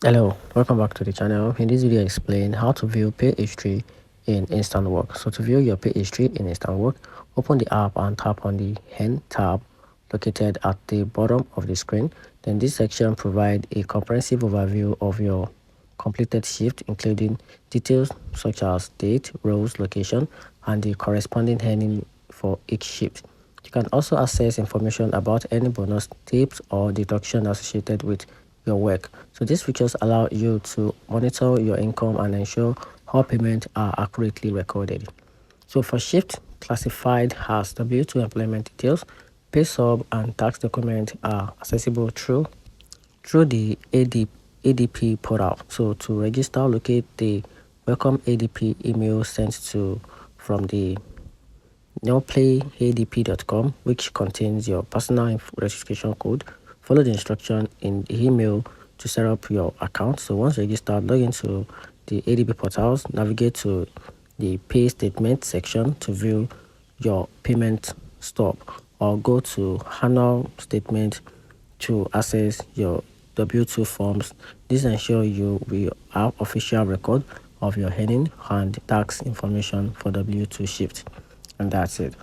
Hello, welcome back to the channel. In this video I explain how to view pay history in Instawork. So to view your pay history in Instawork, open the app and tap on the Hen tab located at the bottom of the screen. Then this section provides a comprehensive overview of your completed shift, including details such as date, roles, location, and the corresponding earning for each shift. You can also access information about any bonus, tips, or deduction associated with your work. So these features allow you to monitor your income and ensure all payments are accurately recorded. So for shift classified as W2 employment details, pay stub and tax documents are accessible through the ADP portal. So to register, locate the welcome ADP email sent to from the nowplayadp.com, which contains your personal registration code. Follow the instruction in the email to set up your account. So once registered, log into the ADP portals, navigate to the pay statement section to view your payment stub, or go to annual statement to access your W2 forms. This ensures you will have official record of your earning and tax information for W2 shift. And that's it.